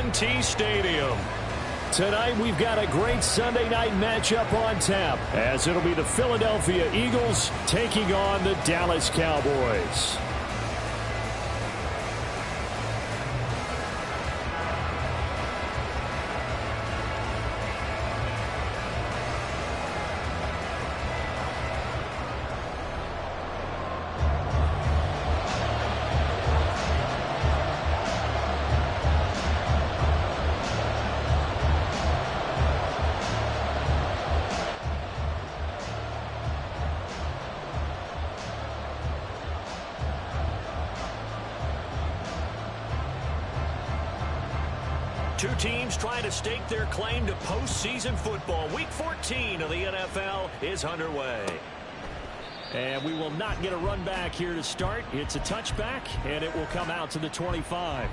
AT&T Stadium. Tonight we've got a great Sunday night matchup on tap, as it'll be the Philadelphia Eagles taking on the Dallas Cowboys. Two teams trying to stake their claim to postseason football. Week 14 of the NFL is underway. And we will not get a run back here to start. It's a touchback, and it will come out to the 25.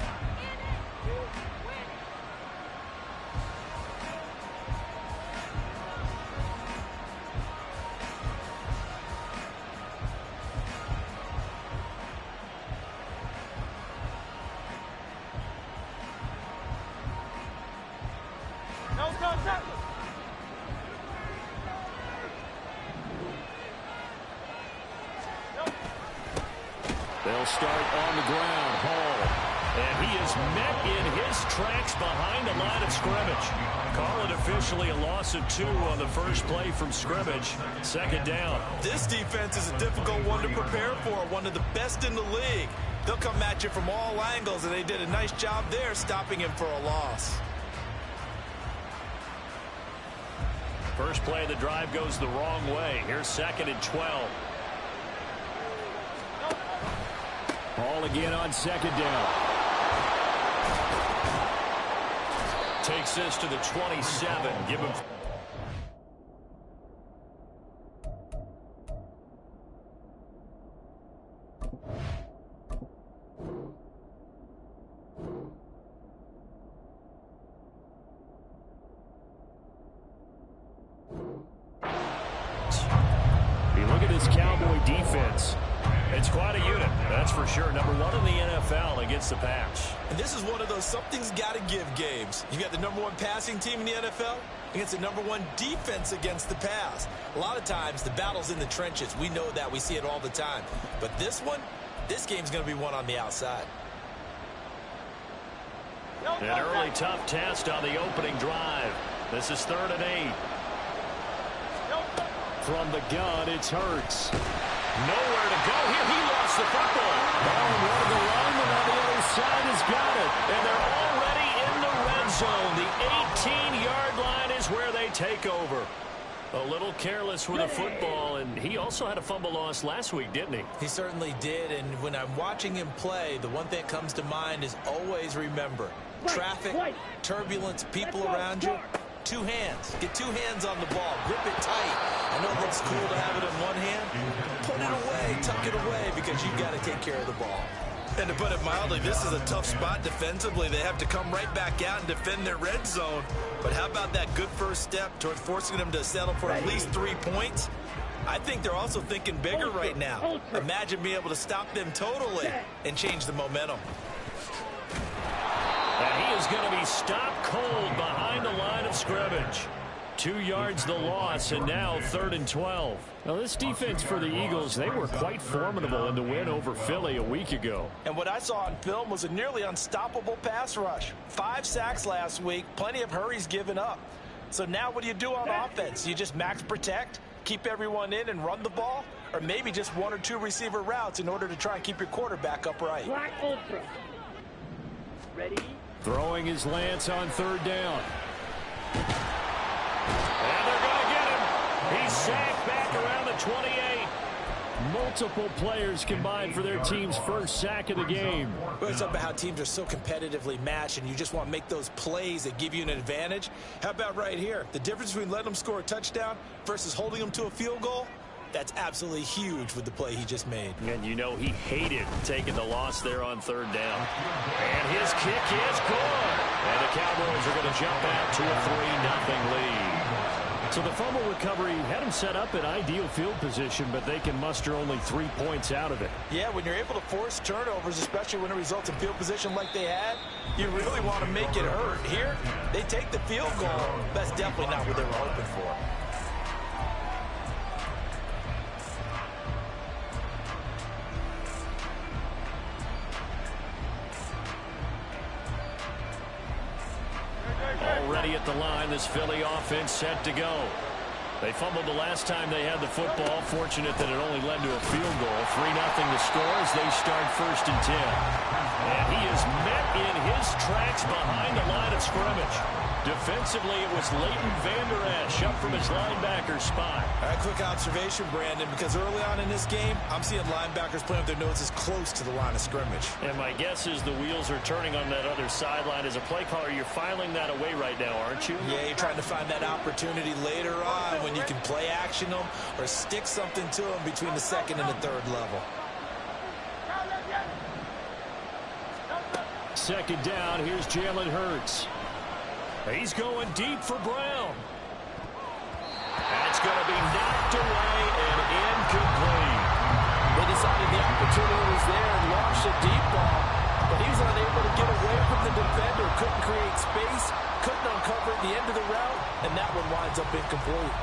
They'll start on the ground. Hall. And he is met in his tracks behind the line of scrimmage. Call it officially a loss of 2 on the first play from scrimmage. Second down. This defense is a difficult one to prepare for, one of the best in the league. They'll come at you from all angles, and they did a nice job there stopping him for a loss. First play of the drive goes the wrong way. Here's 2nd and 12. Hall again on 2nd down. Takes this to the 27. Give him. You look at this Cowboy defense. It's quite a unit, that's for sure. Number 1 in the NFL against the pass. And this is one of those something's got to give games. You got the number 1 passing team in the NFL against the number 1 defense against the pass. A lot of times the battle's in the trenches. We know that. We see it all the time. But this game's going to be won on the outside. An early tough test on the opening drive. This is 3rd and 8. From the gun, it's Hurts. Nowhere to go here. He lost the football. Oh, one of the linemen on the other side has got it. And they're already in the red zone. The 18-yard line is where they take over. A little careless with the football, and he also had a fumble loss last week, didn't he? He certainly did, and when I'm watching him play, the one thing that comes to mind is always remember, traffic, turbulence, people around you. 2 hands. Get 2 hands on the ball. Grip it tight. I know it looks cool to have it in one hand. Put it away. Tuck it away because you've got to take care of the ball. And to put it mildly, this is a tough spot defensively. They have to come right back out and defend their red zone. But how about that good first step towards forcing them to settle for at least 3 points? I think they're also thinking bigger right now. Imagine being able to stop them totally and change the momentum. And he is going to be stopped cold behind the line of scrimmage. 2 yards the loss, and now 3rd and 12. Now, this defense for the Eagles, they were quite formidable in the win over Philly a week ago. And what I saw on film was a nearly unstoppable pass rush. 5 sacks last week, plenty of hurries given up. So now what do you do on offense? You just max protect, keep everyone in and run the ball, or maybe just 1 or 2 receiver routes in order to try and keep your quarterback upright. Black Ultra. Ready? Throwing his Lance on 3rd down. And they're going to get him. He's sacked back around the 28. Multiple players combined for their team's first sack of the game. Well, it's about how teams are so competitively matched, and you just want to make those plays that give you an advantage. How about right here? The difference between letting them score a touchdown versus holding them to a field goal? That's absolutely huge with the play he just made. And you know he hated taking the loss there on 3rd down. And his kick is good. And the Cowboys are going to jump out to a 3-0 lead. So the fumble recovery had them set up in ideal field position, but they can muster only 3 points out of it. Yeah, when you're able to force turnovers, especially when it results in field position like they had, you really want to make it hurt. Here, they take the field goal. That's definitely not what they were hoping for. Already at the line, this Philly offense set to go. They fumbled the last time they had the football. Fortunate that it only led to a field goal. 3-0 to score as they start 1st and 10. And he is met in his tracks behind the line of scrimmage. Defensively, it was Leighton Vander Esch up from his linebacker spot. All right, quick observation, Brandon, because early on in this game, I'm seeing linebackers playing with their noses close to the line of scrimmage. And my guess is the wheels are turning on that other sideline. As a play caller, you're filing that away right now, aren't you? Yeah, you're trying to find that opportunity later on when you can play action them or stick something to them between the 2nd and the 3rd level. 2nd down, here's Jalen Hurts. He's going deep for Brown. That's going to be knocked away and incomplete. They decided the opportunity was there and launched a deep ball, but he was unable to get away from the defender, couldn't create space, couldn't uncover at the end of the route, and that one winds up incomplete.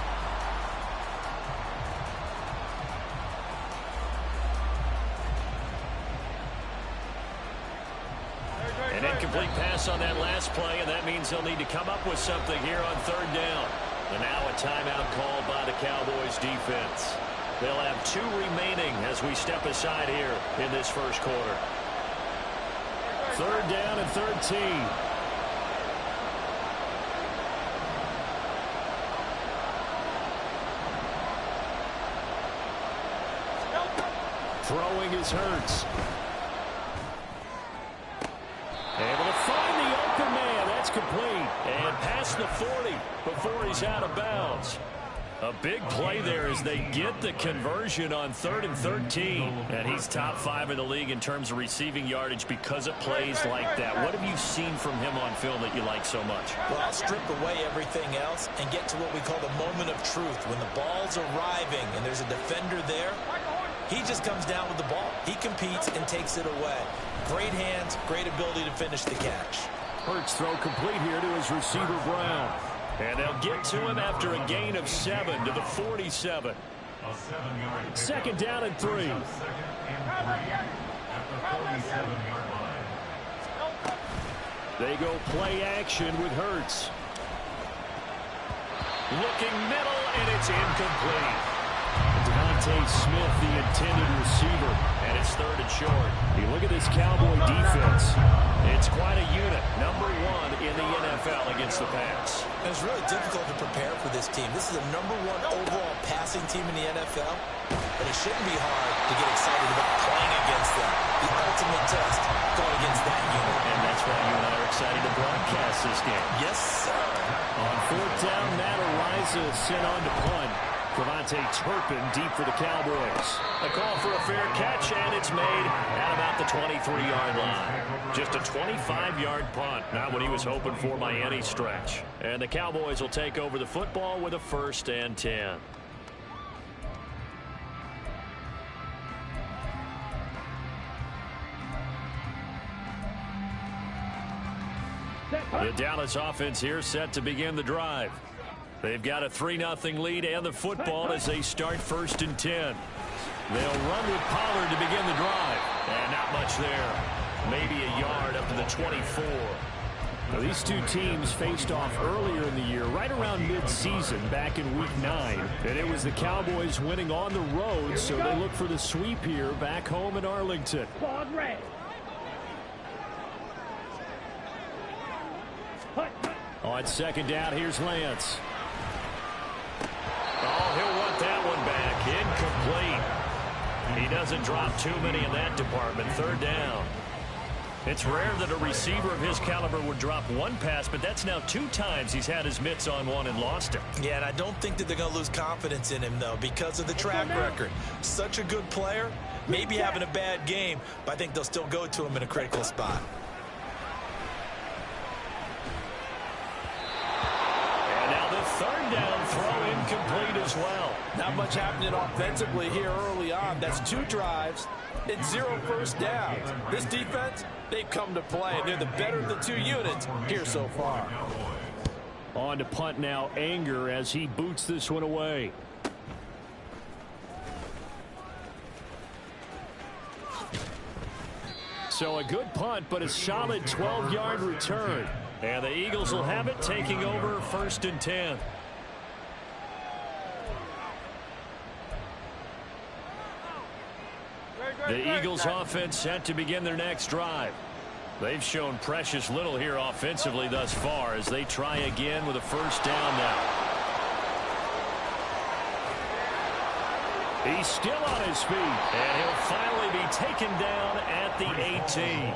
An incomplete pass on that last play, and that means they'll need to come up with something here on 3rd down. And now a timeout called by the Cowboys defense. They'll have 2 remaining as we step aside here in this 1st quarter. 3rd down and 13. Throwing is Hurts. Able to find the open man. That's complete. And past the 40 before he's out of bounds. A big play there as they get the conversion on 3rd and 13. And he's top 5 in the league in terms of receiving yardage because of plays like that. What have you seen from him on film that you like so much? Well, I'll strip away everything else and get to what we call the moment of truth. When the ball's arriving and there's a defender there, he just comes down with the ball. He competes and takes it away. Great hands, great ability to finish the catch. Hurts throw complete here to his receiver, Brown. And they'll get to him after a gain of 7 to the 47. 2nd down and 3. They go play action with Hurts. Looking middle, and it's incomplete. Devontae Smith, the intended receiver, and it's 3rd and short. You look at this Cowboy defense. It's quite a unit. Number 1 in the NFL against the pass. And it's really difficult to prepare for this team. This is the number 1 overall passing team in the NFL, but it shouldn't be hard to get excited about playing against them. The ultimate test going against that unit. And that's why you and I are excited to broadcast this game. Yes, sir. On 4th down, Matt Ariza sent on to punt. Cavante Turpin deep for the Cowboys. A call for a fair catch, and it's made at about the 23-yard line. Just a 25-yard punt. Not what he was hoping for by any stretch. And the Cowboys will take over the football with a 1st and 10. The Dallas offense here set to begin the drive. They've got a 3-0 lead and the football as they start 1st and 10. They'll run with Pollard to begin the drive. And not much there. Maybe a yard up to the 24. Now, these two teams faced off earlier in the year, right around mid-season, back in Week 9. And it was the Cowboys winning on the road, so they look for the sweep here back home in Arlington. On 2nd down, here's Lance. Oh, he'll want that one back. Incomplete. He doesn't drop too many in that department. 3rd down. It's rare that a receiver of his caliber would drop one pass, but that's now 2 times he's had his mitts on one and lost it. Yeah, and I don't think that they're going to lose confidence in him, though, because of the track record. Such a good player, maybe having a bad game, but I think they'll still go to him in a critical spot. And now the 3rd down throw incomplete as well. Not much happening offensively here early on. That's 2 drives and 0 first downs. This defense, they've come to play. They're the better of the 2 units here so far. On to punt now, Anger, as he boots this one away. So a good punt, but a solid 12-yard return. And the Eagles will have it, taking over 1st and 10. The Eagles offense set to begin their next drive. They've shown precious little here offensively thus far as they try again with a 1st down now. He's still on his feet, and he'll finally be taken down at the 18.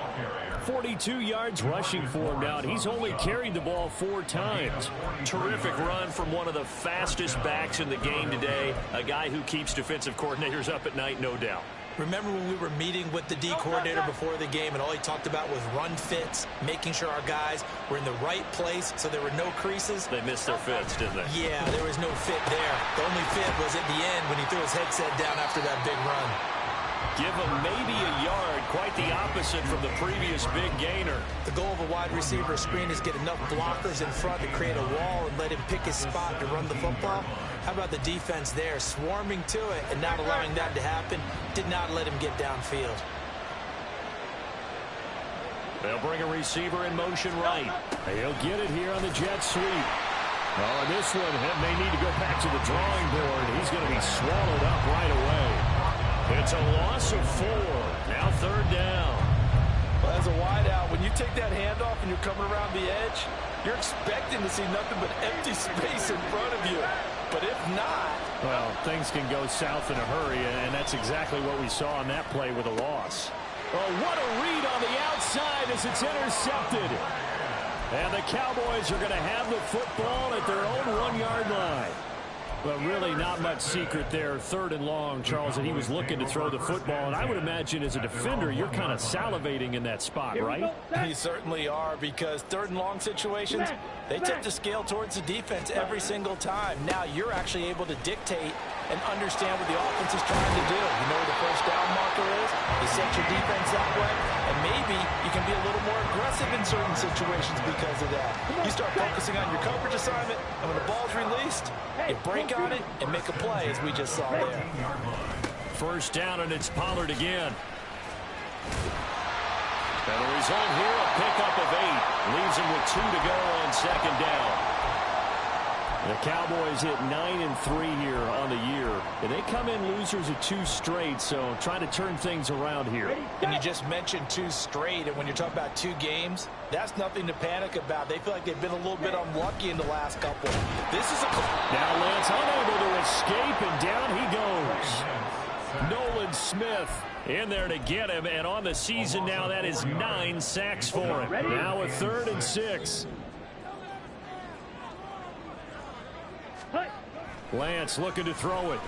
42 yards rushing for him now. He's only carried the ball 4 times. Terrific run from one of the fastest backs in the game today. A guy who keeps defensive coordinators up at night, no doubt. Remember when we were meeting with the D coordinator before the game and all he talked about was run fits, making sure our guys were in the right place so there were no creases? They missed their fits, didn't they? Yeah, there was no fit there. The only fit was at the end when he threw his headset down after that big run. Give him maybe a yard, quite the opposite from the previous big gainer. The goal of a wide receiver screen is get enough blockers in front to create a wall and let him pick his spot to run the football. How about the defense there, swarming to it and not allowing that to happen? Did not let him get downfield. They'll bring a receiver in motion right. He'll get it here on the jet sweep. Oh, and this one may need to go back to the drawing board. He's going to be swallowed up right away. It's a loss of 4. Now 3rd down. Well, as a wideout, when you take that handoff and you're coming around the edge, you're expecting to see nothing but empty space in front of you. But if not... Well, things can go south in a hurry, and that's exactly what we saw on that play with a loss. Oh, what a read on the outside as it's intercepted. And the Cowboys are going to have the football at their own 1-yard line. But really not much secret there. 3rd and long, Charles, and he was looking to throw the football. And I would imagine as a defender, you're kind of salivating in that spot, right? You certainly are, because 3rd and long situations, they tip the scale towards the defense every single time. Now you're actually able to dictate and understand what the offense is trying to do. You know where the 1st down marker is. You set your defense that way, and maybe you can be a little more aggressive in certain situations because of that. You start focusing on your coverage assignment, and when the ball's released, you break on it and make a play, as we just saw there. 1st down, and it's Pollard again. And the result here, a pickup of 8. Leaves him with 2 to go on 2nd down. The Cowboys hit 9-3 here on the year. And they come in losers of 2 straight, so trying to turn things around here. And you just mentioned 2 straight, and when you're talking about 2 games, that's nothing to panic about. They feel like they've been a little bit unlucky in the last couple. This is a... Now Lance unable to escape, and down he goes. Nolan Smith in there to get him, and on the season now, that is 9 sacks for him. Now a 3rd and 6. Lance looking to throw it.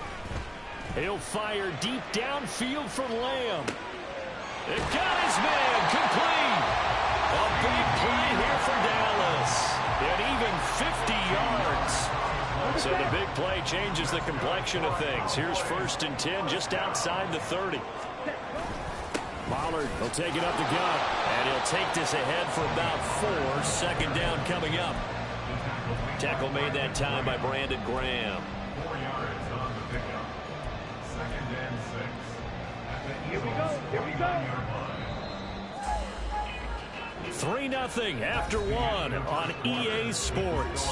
He'll fire deep downfield for Lamb. They've got his man complete. A big play here for Dallas. And even 50 yards. So the big play changes the complexion of things. Here's 1st and 10 just outside the 30. Pollard will take it up the gut. And he'll take this ahead for about 4. 2nd down coming up. Tackle made that time by Brandon Graham. 4 yards on the pickup. 2nd and 6. Here we go. Here we go. 3-0 after 1 on EA Sports.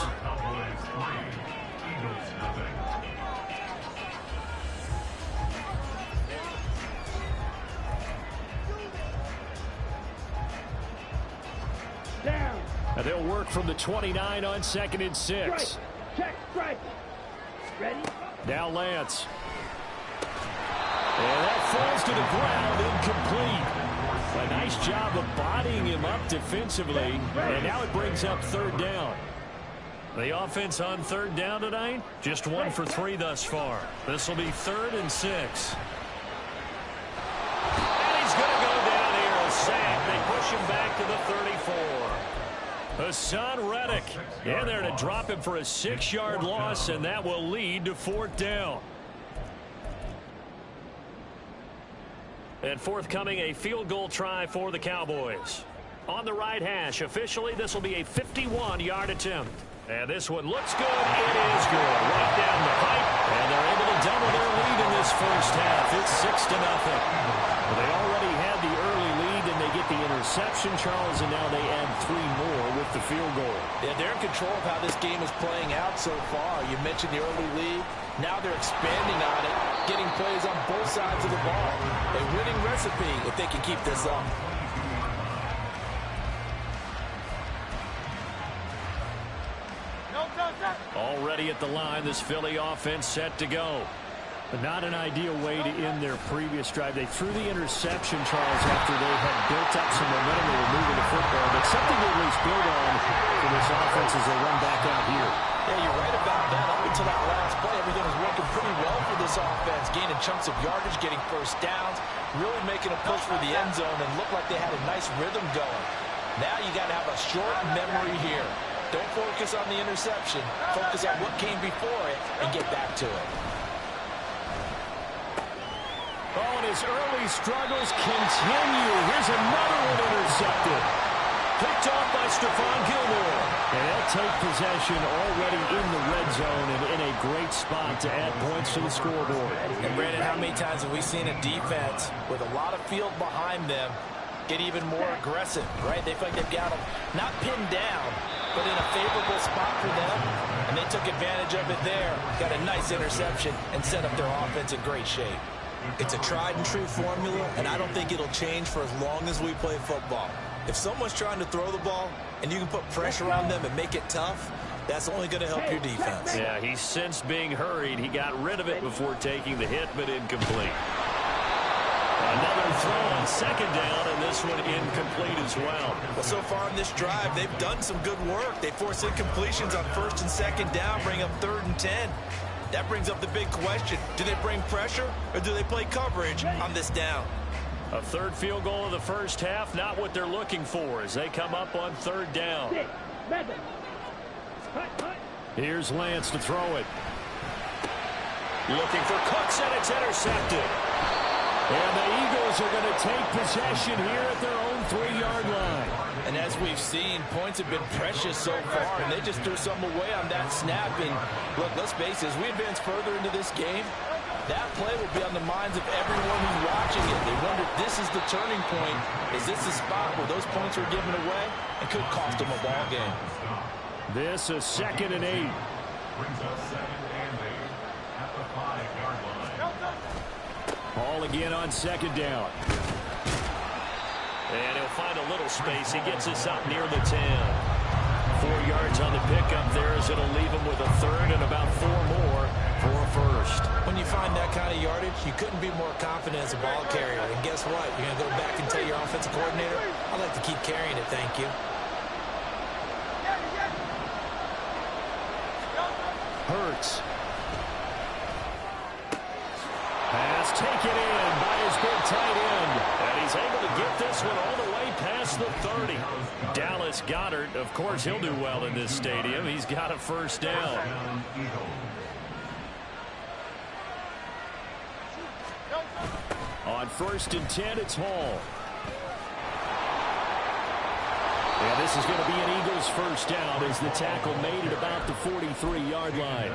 Down. And they'll work from the 29 on 2nd and 6. Check, strike. Ready? Now Lance. And that falls to the ground, incomplete. A nice job of bodying him up defensively. And now it brings up 3rd down. The offense on 3rd down tonight, just 1 for 3 thus far. This will be 3rd and 6. And he's going to go down here, a sack. They push him back to the 34. Hassan Reddick in there to drop him for a 6-yard loss, and that will lead to 4th down. And forthcoming, a field goal try for the Cowboys. On the right hash, officially, this will be a 51-yard attempt. And this one looks good. It is good. Right down the pipe. And they're able to double their lead in this first half. It's 6-0. Well, they already had the early lead, and they get the interception, Charles, and now they add 3 more with the field goal. Yeah, they're in control of how this game is playing out so far. You mentioned the early lead. Now they're expanding on it, getting plays on both sides of the ball. A winning recipe if they can keep this up. Already at the line, this Philly offense set to go. But not an ideal way to end their previous drive. They threw the interception, Charles, after they had built up some momentum. They were moving the football, but something to at least build on for this offense as they run back out here. Yeah, you're right about that. Up until that last play, everything was working pretty well for this offense, gaining chunks of yardage, getting first downs, really making a push for the end zone, and looked like they had a nice rhythm going. Now you got to have a short memory here. Don't focus on the interception. Focus on what came before it and get back to it. Oh, and his early struggles continue. Here's another one intercepted. Picked off by Stephon Gilmore. And they'll take possession already in the red zone and in a great spot to add points to the scoreboard. And Brandon, how many times have we seen a defense with a lot of field behind them get even more aggressive, right? They feel like they've got them not pinned down, but in a favorable spot for them, and they took advantage of it there. Got a nice interception and set up their offense in great shape. It's a tried-and-true formula, and I don't think it'll change for as long as we play football. If someone's trying to throw the ball and you can put pressure on them and make it tough, that's only going to help your defense. Yeah, he sensed being hurried. He got rid of it before taking the hit, but incomplete. Another throw on 2nd down, and this one incomplete as well. Well, so far in this drive, they've done some good work. They force incompletions on 1st and 2nd down, bring up 3rd and 10. That brings up the big question. Do they bring pressure, or do they play coverage on this down? A 3rd field goal of the first half, not what they're looking for as they come up on 3rd down. Here's Lance to throw it. Looking for Cooks, and it's intercepted. And the Eagles are going to take possession here at their own 3-yard line. And as we've seen, points have been precious so far, and they just threw some away on that snap. And look, let's face it, as we advance further into this game, that play will be on the minds of everyone who's watching it. They wonder if this is the turning point. Is this the spot where those points are given away and could cost them a ball game? This is 2nd and 8. Brings us 2nd and 8 at the 5-yard line. Ball again on 2nd down. And he'll find a little space. He gets us up near the 10. 4 yards on the pickup there as it'll leave him with a 3rd and about 4 more for a 1st. When you find that kind of yardage, you couldn't be more confident as a ball carrier. And guess what? You're going to go back and tell your offensive coordinator, I'd like to keep carrying it, thank you. Hurts. Pass taken in by his big tight end. And he's able to get this one all the way past the 30. Dallas Goedert, of course, he'll do well in this stadium. He's got a 1st down. On 1st and 10, it's Hall. And this is going to be an Eagles 1st down as the tackle made it about the 43-yard line.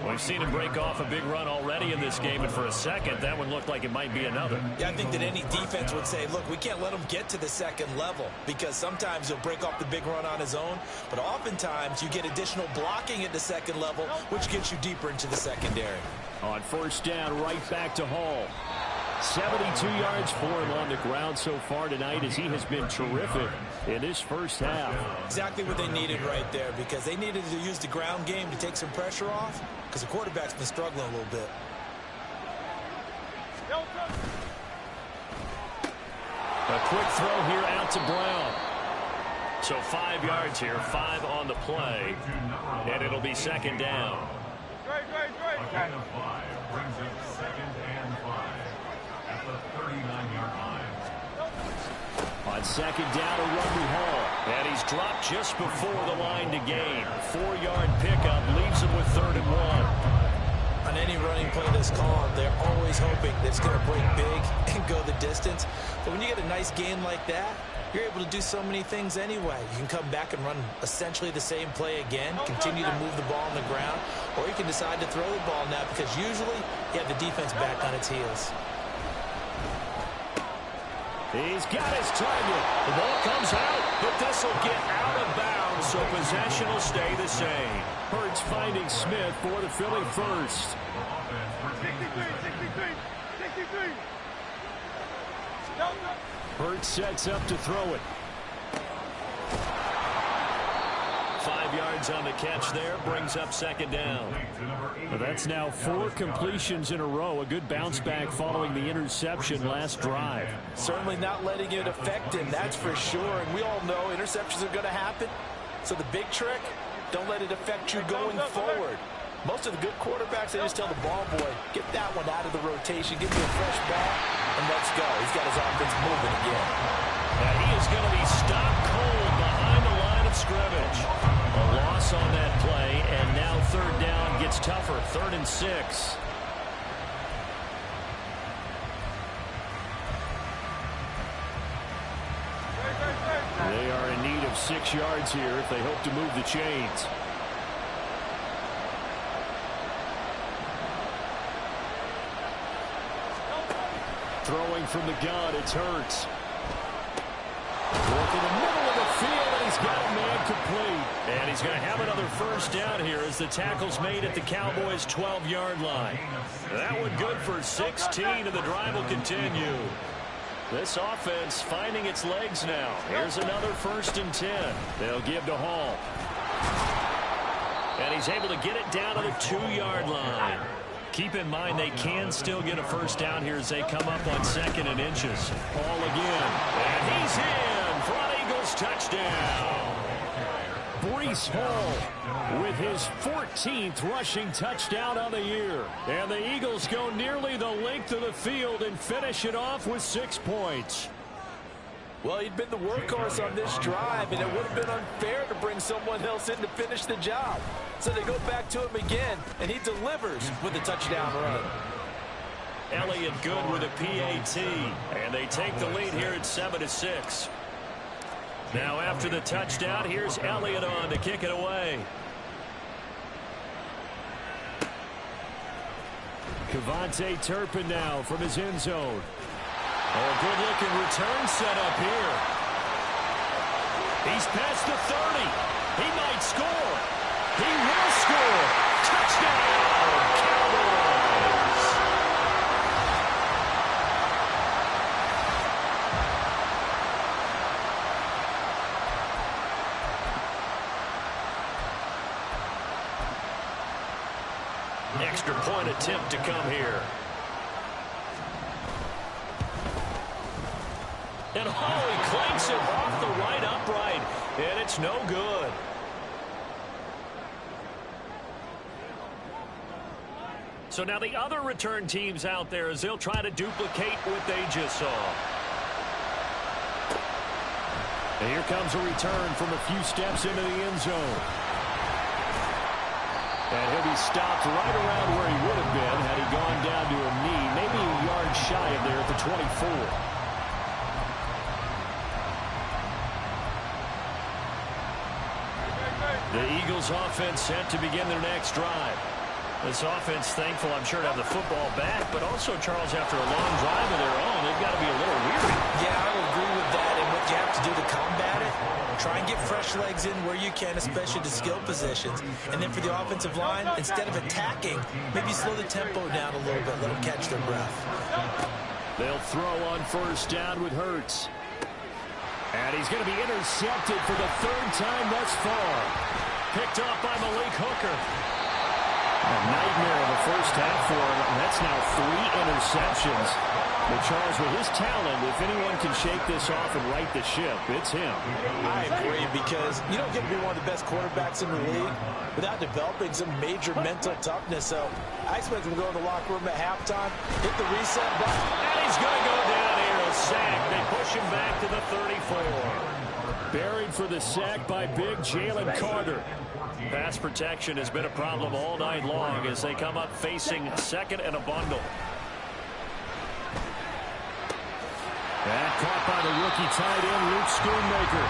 We've seen him break off a big run already in this game, and for a second, that one looked like it might be another. Yeah, I think that any defense would say, look, we can't let him get to the 2nd level because sometimes he'll break off the big run on his own, but oftentimes you get additional blocking at the 2nd level, which gets you deeper into the secondary. On 1st down, right back to Hall. 72 yards for him on the ground so far tonight as he has been terrific in this first half. Exactly what they needed right there because they needed to use the ground game to take some pressure off because the quarterback's been struggling a little bit. A quick throw here out to Brown. So 5 yards here, 5 on the play, and it'll be 2nd down. A gain of 5 brings it 2nd and 5 at the 39-yard line. On second down, a run to Hall. And he's dropped just before the line to gain. 4-yard pickup leaves him with 3rd and 1. On any running play that's called, they're always hoping that it's going to break big and go the distance. But when you get a nice gain like that, you're able to do so many things anyway. You can come back and run essentially the same play again, continue to move the ball on the ground, or you can decide to throw the ball now because usually you have the defense back on its heels. He's got his target. The ball comes out, but this will get out of bounds, so possession will stay the same. Hurts finding Smith for the Philly first. 63. Hurts sets up to throw it. 5 yards on the catch there, brings up 2nd down. Well, that's now 4 completions in a row. A good bounce back following the interception last drive. Certainly not letting it affect him, that's for sure. And we all know interceptions are going to happen. So the big trick, don't let it affect you going forward. Most of the good quarterbacks, they just tell the ball boy, get that one out of the rotation, give me a fresh ball, and let's go. He's got his offense moving again. And he is going to be stopped cold behind the line of scrimmage. A loss on that play, and now 3rd down gets tougher. 3rd and 6. They are in need of 6 yards here if they hope to move the chains. Throwing from the gun, it's Hurts. Working the middle of the field, and he's got a man complete. And he's going to have another 1st down here as the tackle's made at the Cowboys' 12-yard line. That one good for 16, and the drive will continue. This offense finding its legs now. Here's another 1st and 10. They'll give to Hall. And he's able to get it down to the 2-yard line. Keep in mind they can still get a 1st down here as they come up on 2nd and inches. Hall again. And he's in for an Eagles touchdown. Breece Hall with his 14th rushing touchdown on the year. And the Eagles go nearly the length of the field and finish it off with 6 points. Well, he'd been the workhorse on this drive, and it would have been unfair to bring someone else in to finish the job. So they go back to him again, and he delivers with a touchdown run. Elliott good with a PAT, and they take the lead here at 7-6. Now after the touchdown, here's Elliott on to kick it away. Kevontae Turpin now from his end zone. Oh, good-looking return set up here. He's past the 30. He might score. He will score. Touchdown, Cowboys. Extra point attempt to come here. And Holly clanks it off the right upright, and it's no good. So now the other return teams out there as they'll try to duplicate what they just saw. And here comes a return from a few steps into the end zone. And he'll be stopped right around where he would have been had he gone down to a knee, maybe a yard shy of there at the 24. The Eagles offense set to begin their next drive. This offense thankful, I'm sure, to have the football back, but also, Charles, after a long drive of their own, they've got to be a little weary. Yeah, I would agree with that, and what you have to do to combat it, try and get fresh legs in where you can, especially to skill positions. And then for the offensive line, instead of attacking, maybe slow the tempo down a little bit, let them catch their breath. They'll throw on 1st down with Hurts. And he's going to be intercepted for the 3rd time thus far. Picked off by Malik Hooker. A nightmare of a 1st half for him. And that's now 3 interceptions. But Charles, with his talent, if anyone can shake this off and right the ship, it's him. I agree, because you don't get to be one of the best quarterbacks in the league without developing some major mental toughness. So I expect him to go in the locker room at halftime, hit the reset button. And he's going to go down here a sack. They push him back to the 34. Buried for the sack by big Jalen Carter. Pass protection has been a problem all night long as they come up facing second and a bundle. And caught by the rookie tight end, Luke Schoonmaker.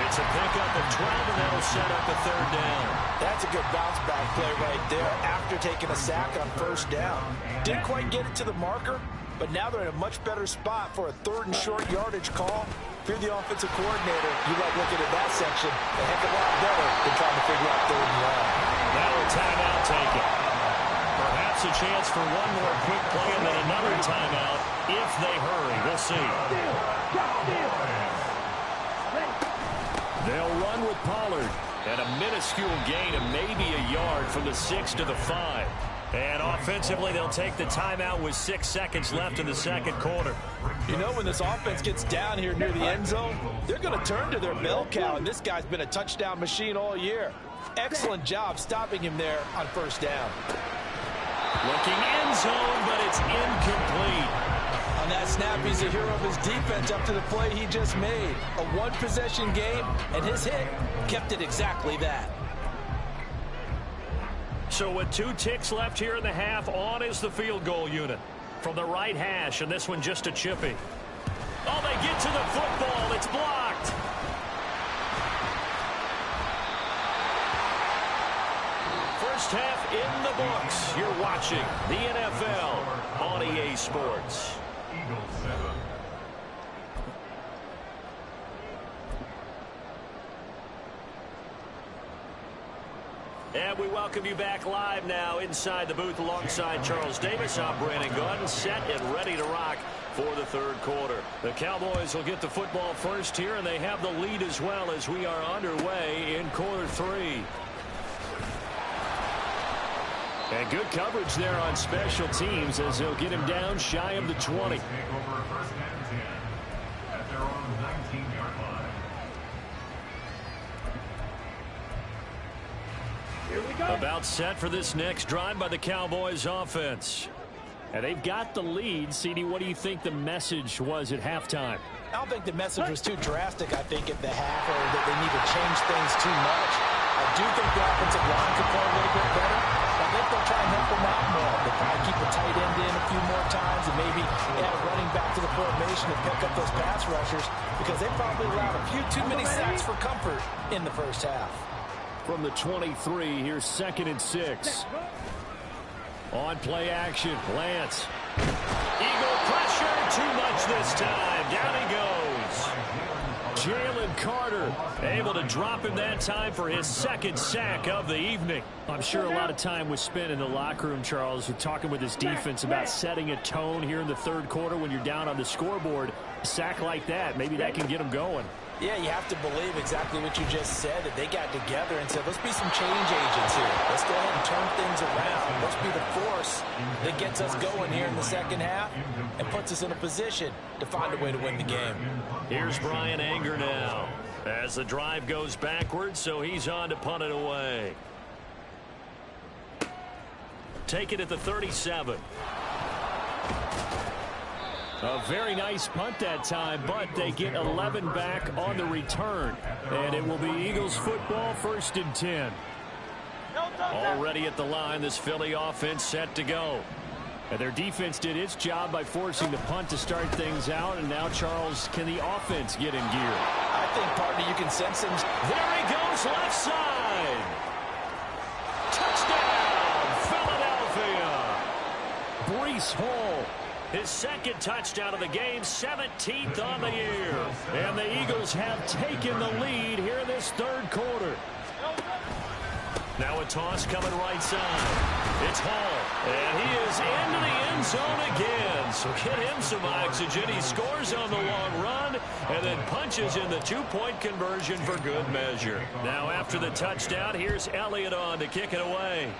It's a pickup of 12, and that'll set up a third down. That's a good bounce-back play right there after taking a sack on first down. Didn't quite get it to the marker, but now they're in a much better spot for a third and short yardage call. If you're the offensive coordinator, you like looking at that section a heck of a lot better than trying to figure out third and long. Now a timeout taken. Perhaps a chance for one more quick play and then another timeout if they hurry. We'll see. They'll run with Pollard. And a minuscule gain of maybe a yard from the 6 to the 5. And offensively, they'll take the timeout with 6 seconds left in the second quarter. You know, when this offense gets down here near the end zone, they're going to turn to their bell cow, and this guy's been a touchdown machine all year. Excellent job stopping him there on first down. Looking end zone, but it's incomplete. On that snap, he's a hero of his defense up to the play he just made. A one-possession game, and his hit kept it exactly that. So with 2 ticks left here in the half, on is the field goal unit. From the right hash, and this one just a chippy. Oh, they get to the football. It's blocked. First half in the books. You're watching the NFL on EA Sports. Eagles 7. And we welcome you back live now inside the booth alongside Charles Davis. I'm Brandon Gordon, set and ready to rock for the third quarter. The Cowboys will get the football first here, and they have the lead as well as we are underway in quarter 3. And good coverage there on special teams as they'll get him down shy of the 20. Take over first and 10 at their own 19-yard line. About set for this next drive by the Cowboys offense. And they've got the lead. CD, what do you think the message was at halftime? I don't think the message was too drastic, I think, at the half, or that they need to change things too much. I do think the offensive line could play a little bit better. I think they'll try and help them out more. They'll probably keep a tight end in a few more times and maybe add a running back to the formation to pick up those pass rushers because they probably allowed a few too many sacks for comfort in the first half. From the 23, here's 2nd and 6. On play action, Lance. Eagle pressure, too much this time. Down he goes. Jalen Carter able to drop him that time for his 2nd sack of the evening. I'm sure a lot of time was spent in the locker room, Charles, talking with his defense about setting a tone here in the third quarter when you're down on the scoreboard. A sack like that, maybe that can get them going. Yeah, you have to believe exactly what you just said, that they got together and said, let's be some change agents here. Let's go ahead and turn things around. Let's be the force that gets us going here in the second half and puts us in a position to find a way to win the game. Here's Brian Anger now as the drive goes backwards, so he's on to punt it away. Take it at the 37. A very nice punt that time, but they get 11 back on the return. And it will be Eagles football, 1st and 10. Already at the line, this Philly offense set to go. And their defense did its job by forcing the punt to start things out. And now, Charles, can the offense get in gear? I think, partner, you can sense him. There he goes, left side. Touchdown, Philadelphia. Breece Hall. His 2nd touchdown of the game, 17th on the year. And the Eagles have taken the lead here in this third quarter. Now a toss coming right side. It's Hall, and he is into the end zone again. So get him some oxygen. He scores on the long run and then punches in the 2-point conversion for good measure. Now after the touchdown, here's Elliott on to kick it away.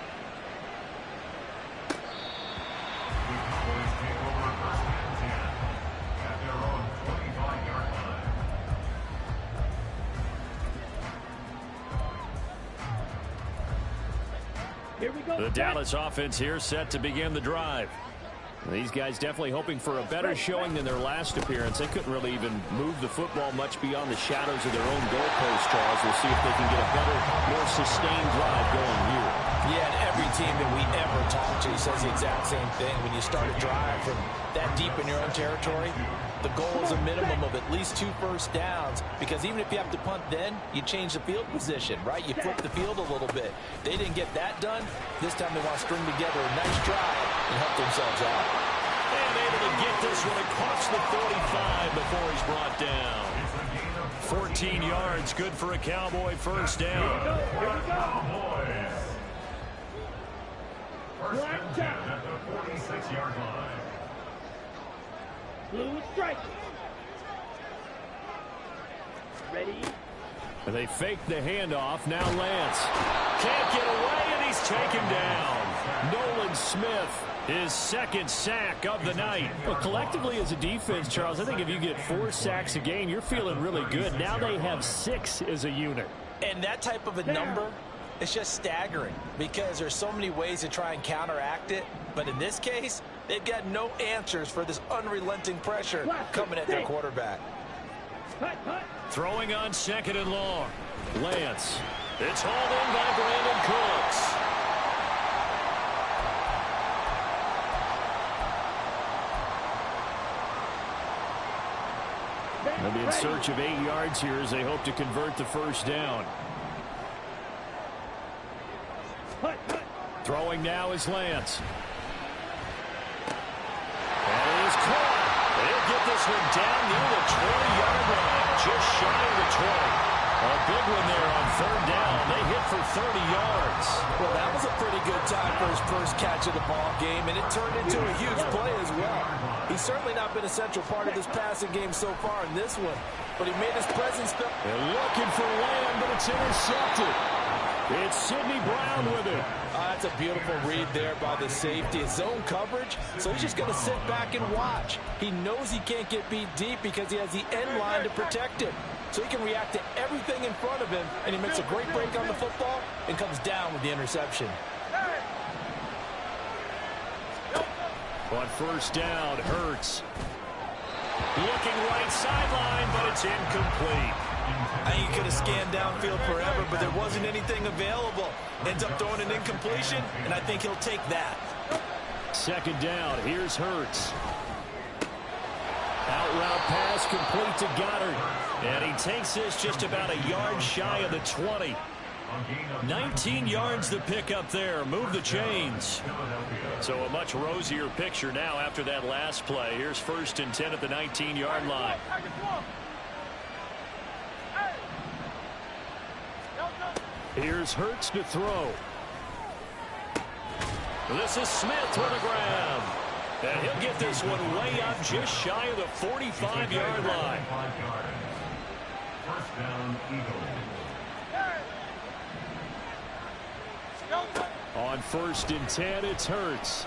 The Dallas offense here set to begin the drive. These guys definitely hoping for a better showing than their last appearance. They couldn't really even move the football much beyond the shadows of their own goalpost, Charles. We'll see if they can get a better, more sustained drive going here. Yeah, and every team that we ever talk to says the exact same thing. When you start a drive from that deep in your own territory, the goal is a minimum of at least 2 first downs, because even if you have to punt then, you change the field position, right? You flip the field a little bit. They didn't get that done. This time they want to string together a nice drive and help themselves out. And able to get this one across the 45 before he's brought down. 14 yards, good for a Cowboy first down. Cowboys. First and 10 at the 46-yard line. Blue strike. Ready? They fake the handoff. Now Lance. Can't get away, and he's taken down. Nolan Smith, his second sack of the night. Well, collectively as a defense, Charles, I think if you get 4 sacks a game, you're feeling really good. Now they have 6 as a unit. And that type of a number, it's just staggering, because there's so many ways to try and counteract it. But in this case, they've got no answers for this unrelenting pressure coming at their quarterback. Throwing on 2nd and long. Lance. It's hauled in by Brandon Cooks. They'll be in search of 8 yards here as they hope to convert the first down. Throwing now is Lance. And he is caught. They'll get this one down near the 20-yard line, just shy of the 20. A big one there on 3rd down. They hit for 30 yards. Well, that was a pretty good time for his first catch of the ball game, and it turned into a huge play as well. He's certainly not been a central part of this passing game so far in this one, but he made his presence felt. They're looking for Lamb, but it's intercepted. It's Sidney Brown with it. That's a beautiful read there by the safety. It's zone coverage, so he's just going to sit back and watch. He knows he can't get beat deep because he has the end line to protect him. So he can react to everything in front of him, and he makes a great break on the football and comes down with the interception. On first down, Hurts. Looking right sideline, but it's incomplete. I think he could have scanned downfield forever, but there wasn't anything available. Ends up throwing an incompletion, and I think he'll take that. 2nd down, here's Hurts. Out route pass complete to Goddard. And he takes this just about a yard shy of the 20. 19 yards to pick up there. Move the chains. So a much rosier picture now after that last play. Here's 1st and 10 at the 19-yard line. Here's Hurts to throw. This is Smith with a grab. And he'll get this one way up just shy of the 45-yard line. First down, Eagles. On 1st and 10, it's Hurts.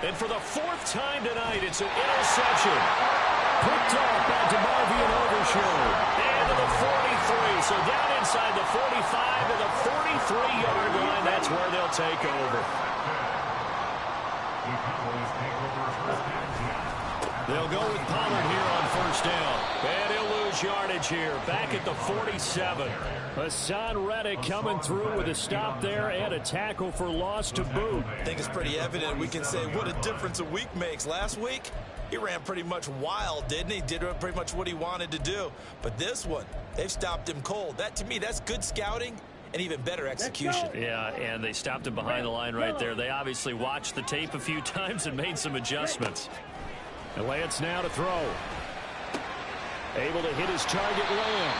And for the 4th time tonight, it's an interception. Picked up by DeMarvion Overshown. And to the 43. So down inside the 45 to the 43-yard line. That's where they'll take over. They'll go with Pollard here on first down. And he'll lose yardage here. Back at the 47. Hassan Reddick coming through with a stop there and a tackle for loss to boot. I think it's pretty evident. We can say what a difference a week makes. Last week, he ran pretty much wild, didn't he? Did pretty much what he wanted to do. But this one, they've stopped him cold. That, to me, that's good scouting and even better execution. Yeah, and they stopped him behind the line right there. They obviously watched the tape a few times and made some adjustments. And Lance now to throw. Able to hit his target, Lamb.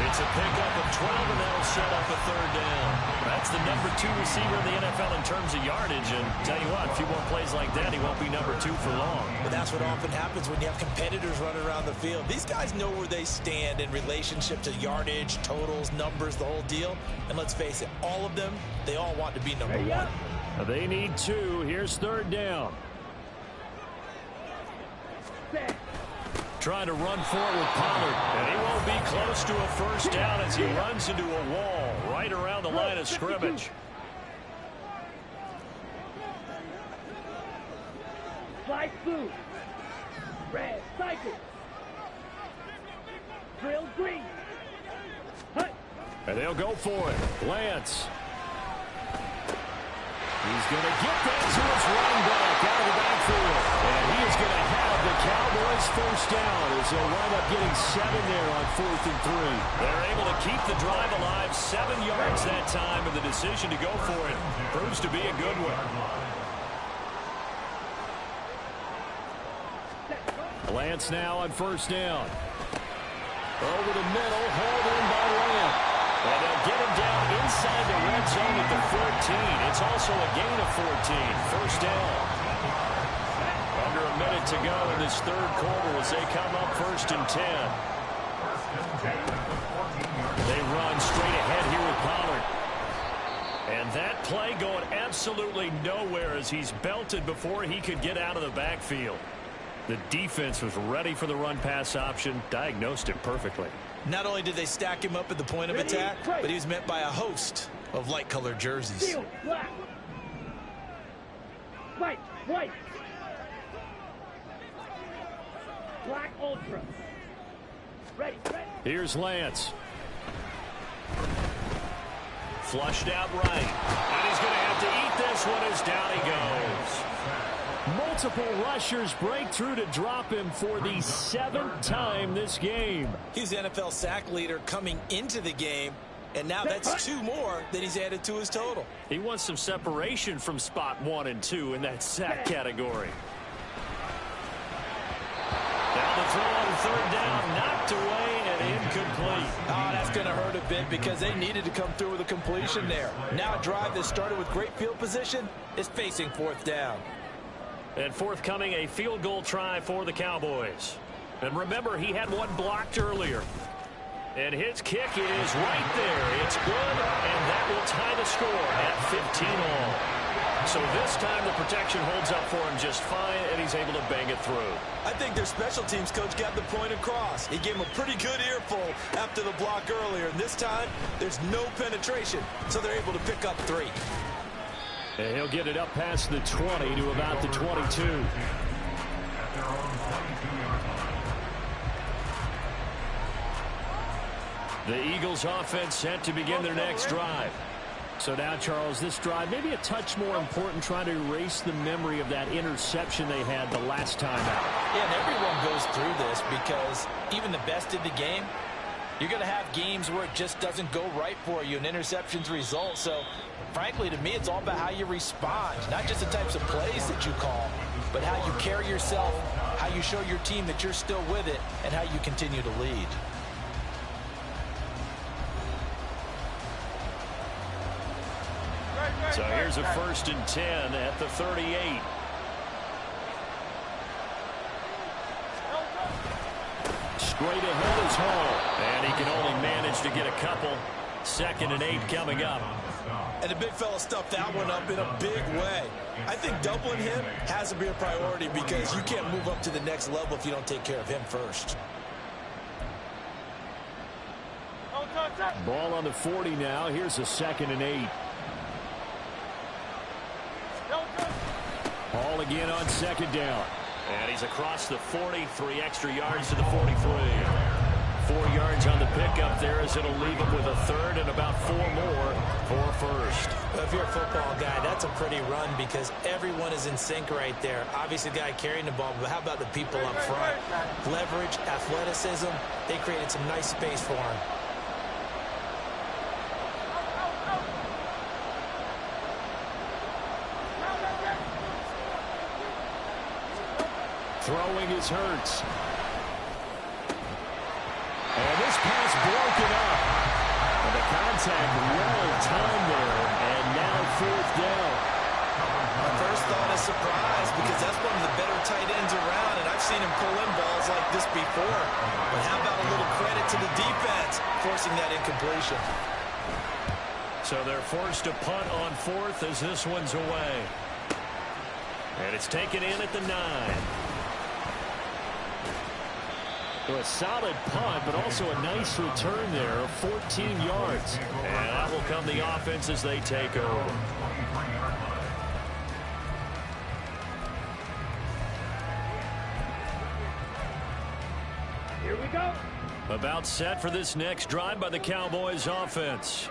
It's a pickup of 12, and that'll set up a 3rd down. That's the number 2 receiver in the NFL in terms of yardage. And tell you what, a few more plays like that, he won't be number 2 for long. But that's what often happens when you have competitors running around the field. These guys know where they stand in relationship to yardage, totals, numbers, the whole deal. And let's face it, all of them, they all want to be number 1. They need 2. Here's 3rd down. Trying to run for it with Pollard. And he won't be close to a first down as he runs into a wall right around the line of scrimmage. Fly blue. Red, cycle. Drill green. Hut. And they'll go for it. Lance. He's going to get that to his running back out of the backfield. And he is going to have the Cowboys first down as they'll wind up getting 7 there on 4th and 3. They're able to keep the drive alive, 7 yards that time, and the decision to go for it proves to be a good one. Lance now on first down. Over the middle, hauled in by Lamb. And they'll get him down inside the red zone at the 14. It's also a gain of 14. First down. Under a minute to go in this third quarter as they come up 1st and 10. They run straight ahead here with Pollard. And that play going absolutely nowhere as he's belted before he could get out of the backfield. The defense was ready for the run-pass option, diagnosed it perfectly. Not only did they stack him up at the point of attack, but he was met by a host of light-colored jerseys. Steel, black. White, white. Black ultra. Ready, ready. Here's Lance. Flushed out right. And he's going to have to eat this one as down he goes. Multiple rushers break through to drop him for the 7th time this game. He's the NFL sack leader coming into the game, and now that's 2 more that he's added to his total. He wants some separation from spot 1 and 2 in that sack category. Down the throw on 3rd down, knocked away and incomplete. Oh, that's going to hurt a bit because they needed to come through with a completion there. Now a drive that started with great field position is facing 4th down. And forthcoming, a field goal try for the Cowboys. And remember, he had one blocked earlier. And his kick is right there. It's good, and that will tie the score at 15 all. So this time the protection holds up for him just fine, and he's able to bang it through. I think their special teams coach got the point across. He gave him a pretty good earful after the block earlier. And this time, there's no penetration, so they're able to pick up 3. And he'll get it up past the 20 to about the 22. The Eagles offense set to begin their next drive. So now, Charles, this drive maybe a touch more important, trying to erase the memory of that interception they had the last time out. Yeah, and everyone goes through this because even the best in the game, you're going to have games where it just doesn't go right for you, and interceptions result. So, frankly, to me, it's all about how you respond, not just the types of plays that you call, but how you carry yourself, how you show your team that you're still with it, and how you continue to lead. So here's a 1st and 10 at the 38. Straight ahead is Hall, and he can only manage to get a couple. 2nd and 8 coming up. And the big fella stuffed that one up in a big way. I think doubling him has to be a priority because you can't move up to the next level if you don't take care of him first. Ball on the 40 now. Here's a 2nd and 8. Hall again on 2nd down. And he's across the 40, 3 extra yards to the 43. 4 yards on the pickup there as it'll leave him with a 3rd and about 4 more for 1st. Well, if you're a football guy, that's a pretty run because everyone is in sync right there. Obviously, the guy carrying the ball, but how about the people up front? Leverage, athleticism, they created some nice space for him. Throwing is Hurts. And this pass broken up. And the contact well timed there. And now 4th down. My first thought is surprise because that's one of the better tight ends around, and I've seen him pull in balls like this before. But how about a little credit to the defense forcing that incompletion? So they're forced to punt on 4th as this one's away. And it's taken in at the 9. So a solid punt, but also a nice return there of 14 yards. And that will come the offense as they take over. About set for this next drive by the Cowboys offense.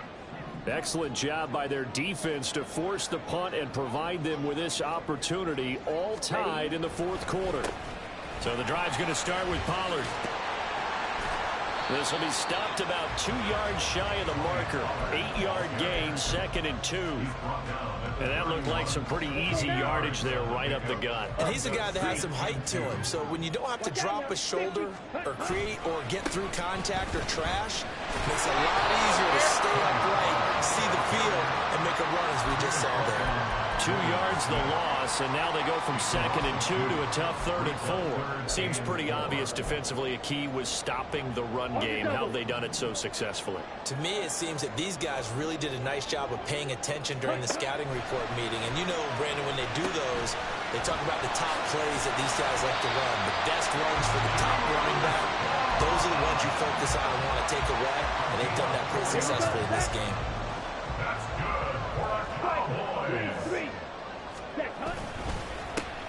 Excellent job by their defense to force the punt and provide them with this opportunity, all tied in the fourth quarter. So the drive's going to start with Pollard. This will be stopped about 2 yards shy of the marker. 8-yard gain, 2nd and 2. And that looked like some pretty easy yardage there right up the gut. And he's a guy that has some height to him. So when you don't have to drop a shoulder or create or get through contact or trash, it makes it a lot easier to stay upright, see the field, and make a run as we just saw there. 2 yards the loss, and now they go from 2nd and 2 to a tough 3rd and 4. Seems pretty obvious defensively a key was stopping the run game. How have they done it so successfully? To me, it seems that these guys really did a nice job of paying attention during the scouting report meeting. And you know, Brandon, when they do those, they talk about the top plays that these guys like to run. The best runs for the top running back. Those are the ones you focus on and want to take away. And they've done that pretty successfully in this game. That's good for the Cowboys.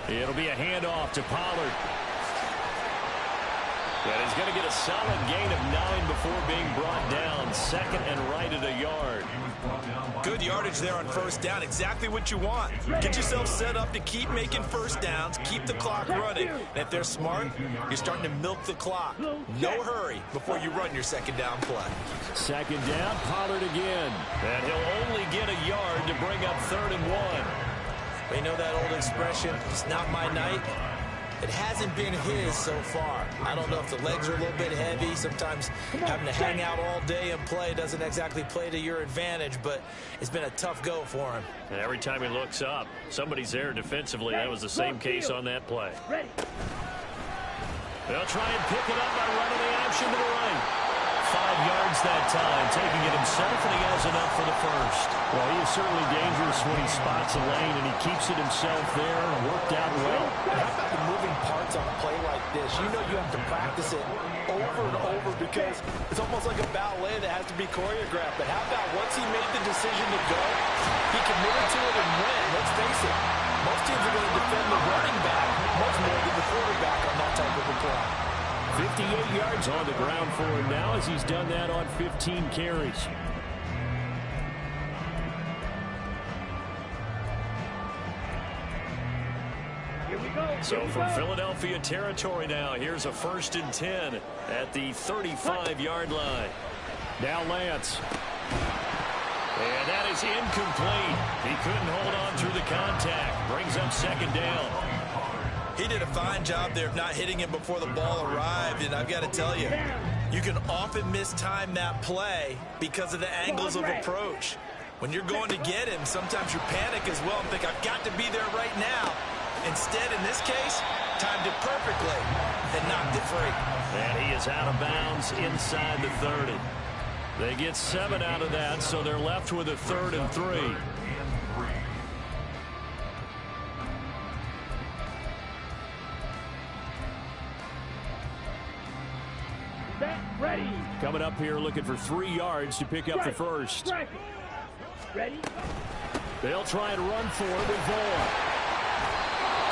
It'll be a handoff to Pollard. And he's going to get a solid gain of 9 before being brought down. 2nd and right at a yard. Good yardage there on first down. Exactly what you want. Get yourself set up to keep making first downs, keep the clock running. And if they're smart, you're starting to milk the clock. No hurry before you run your 2nd down play. 2nd down, Pollard again. And he'll only get a yard to bring up 3rd and 1. You know that old expression, it's not my night? It hasn't been his so far. I don't know if the legs are a little bit heavy. Sometimes having to hang out all day and play doesn't exactly play to your advantage, but it's been a tough go for him. And every time he looks up, somebody's there defensively. That was the same case on that play. They'll try and pick it up by running the option to the right. 5 yards that time, taking it himself, and he has enough for the first. Well, he is certainly dangerous when he spots a lane, and he keeps it himself there. Worked out well. How about the moving parts on a play like this? You know you have to practice it over and over because it's almost like a ballet that has to be choreographed. But how about once he made the decision to go, he committed to it and went. Let's face it, most teams are going to defend the running back much more than the quarterback on that type of a play. 58 yards on the ground for him now as he's done that on 15 carries. Here we go. So from Philadelphia territory now, here's a 1st and 10 at the 35-yard line. Now Lance. And that is incomplete. He couldn't hold on through the contact. Brings up 2nd down. He did a fine job there of not hitting him before the ball arrived, and I've got to tell you, you can often mistime that play because of the angles of approach. When you're going to get him, sometimes you panic as well and think, I've got to be there right now. Instead, in this case, timed it perfectly and knocked it free. And he is out of bounds inside the 30. They get 7 out of that, so they're left with a 3rd and 3. Ready. Coming up here looking for 3 yards to pick up the first. Ready. They'll try and run for it with Vaughn.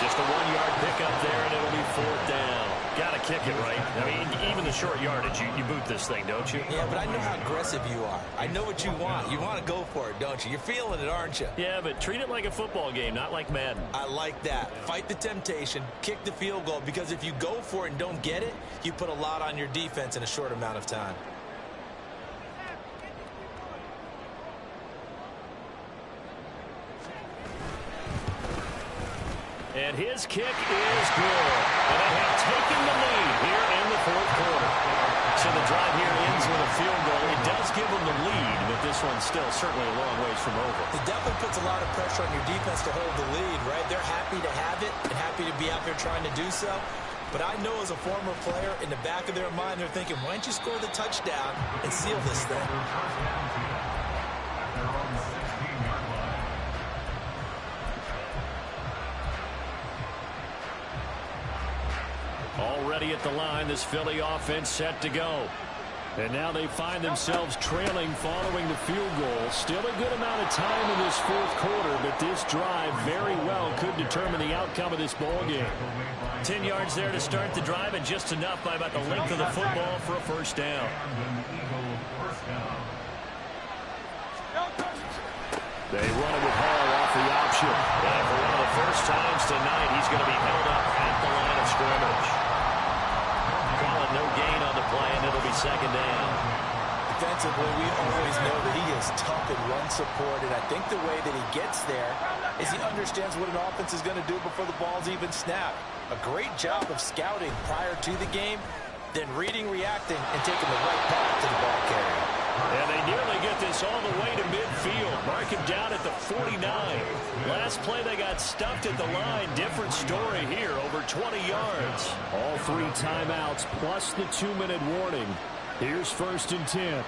Just a 1-yard pickup there, and it'll be 4th down. Got to kick it right. I mean, even the short yardage, you boot this thing, don't you? Yeah, but I know how aggressive you are. I know what you want. You want to go for it, don't you? You're feeling it, aren't you? Yeah, but treat it like a football game, not like Madden. I like that. Fight the temptation, kick the field goal, because if you go for it and don't get it, you put a lot on your defense in a short amount of time. And his kick is good. And they have taken the lead here in the 4th quarter. So the drive here ends with a field goal. It does give them the lead, but this one's still certainly a long ways from over. It definitely puts a lot of pressure on your defense to hold the lead, right? They're happy to have it and happy to be out there trying to do so. But I know as a former player, in the back of their mind, they're thinking, why don't you score the touchdown and seal this thing? Already at the line, this Philly offense set to go. And now they find themselves trailing following the field goal. Still a good amount of time in this fourth quarter, but this drive very well could determine the outcome of this ball game. 10 yards there to start the drive, and just enough by about the length of the football for a first down. They run it with Hall off the option. And for one of the first times tonight, he's going to be held up at the line of scrimmage. Calling no gain on the play, and it'll be second down. Defensively, we always know that he is tough in run support, and I think the way that he gets there is he understands what an offense is going to do before the ball's even snapped. A great job of scouting prior to the game, then reading, reacting, and taking the right path to the ball carrier. And they nearly get this all the way to midfield. Mark him down at the 49. Last play they got stuffed at the line. Different story here, over 20 yards. All 3 timeouts plus the 2-minute warning. Here's 1st and 10.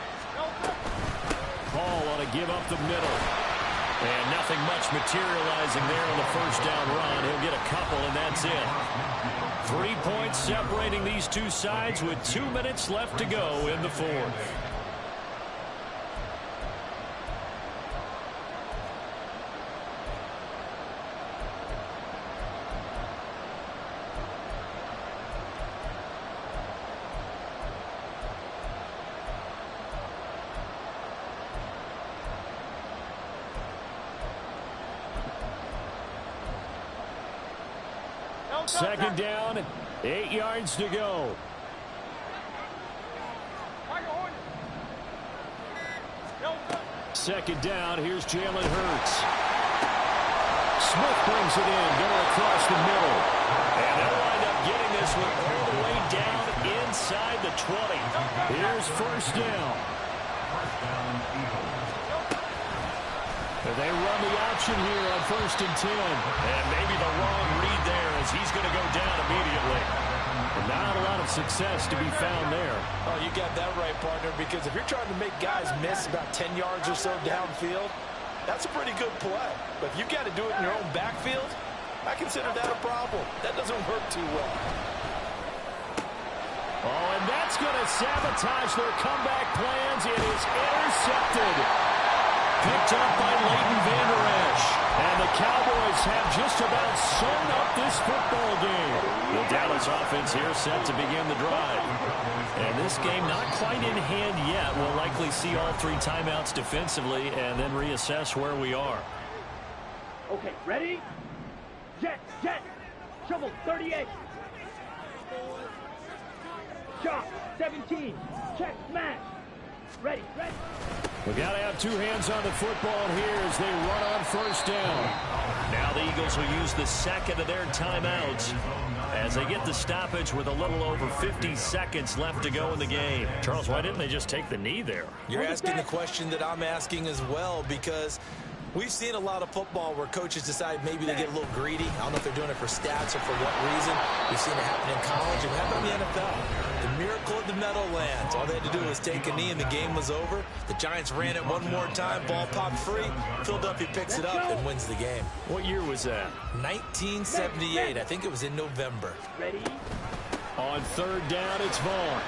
Hall ought to give up the middle. And nothing much materializing there on the first down run. He'll get a couple, and that's it. 3 points separating these two sides with 2 minutes left to go in the fourth. Second down, 8 yards to go. Second down, here's Jalen Hurts. Smith brings it in, going across the middle. And they'll wind up getting this one all the way down inside the 20. Here's 1st down. They run the option here on 1st and 10. And maybe the wrong read there as he's going to go down immediately. And not a lot of success to be found there. Oh, you got that right, partner, because if you're trying to make guys miss about 10 yards or so downfield, that's a pretty good play. But if you've got to do it in your own backfield, I consider that a problem. That doesn't work too well. Oh, and that's going to sabotage their comeback plans. It is intercepted. Picked up by Leighton Vander Esch. And the Cowboys have just about sewn up this football game. The Dallas offense here set to begin the drive. And this game not quite in hand yet. We'll likely see all 3 timeouts defensively and then reassess where we are. Okay, ready? Jet, shovel 38. Shot 17. Check, smash. Ready. We got to have 2 hands on the football here as they run on 1st down. Now the Eagles will use the second of their timeouts as they get the stoppage with a little over 50 seconds left to go in the game. Charles, why didn't they just take the knee there? You're asking the question that I'm asking as well, because we've seen a lot of football where coaches decide maybe they get a little greedy. I don't know if they're doing it for stats or for what reason. We've seen it happen in college and happen in the NFL. The miracle of the Meadowlands. All they had to do was take a knee and the game was over. The Giants ran it one more time. Ball popped free. Philadelphia picks it up and wins the game. What year was that? 1978. I think it was in November. Ready? On 3rd down, it's Vaughn.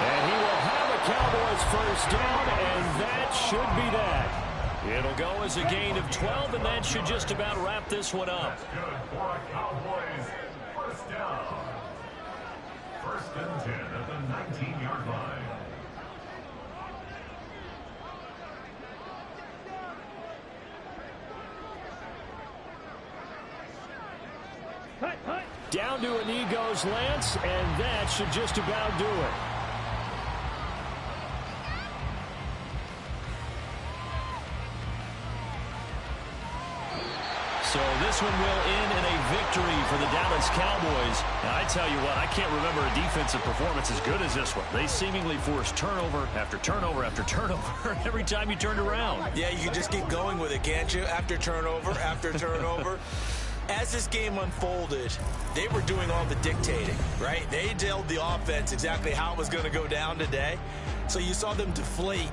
And he will have a Cowboys 1st down, and that should be that. It'll go as a gain of 12, and that should just about wrap this one up. Good for a Cowboys 1st down. 1st and 10 at the 19-yard line. Cut. Down to a knee goes Lance, and that should just about do it. So this one will end in a victory for the Dallas Cowboys. Now, I tell you what, I can't remember a defensive performance as good as this one. They seemingly forced turnover after turnover after turnover every time you turned around. Yeah, you can just keep going with it, can't you? After turnover, after turnover. As this game unfolded, they were doing all the dictating, right? They told the offense exactly how it was going to go down today. So you saw them deflate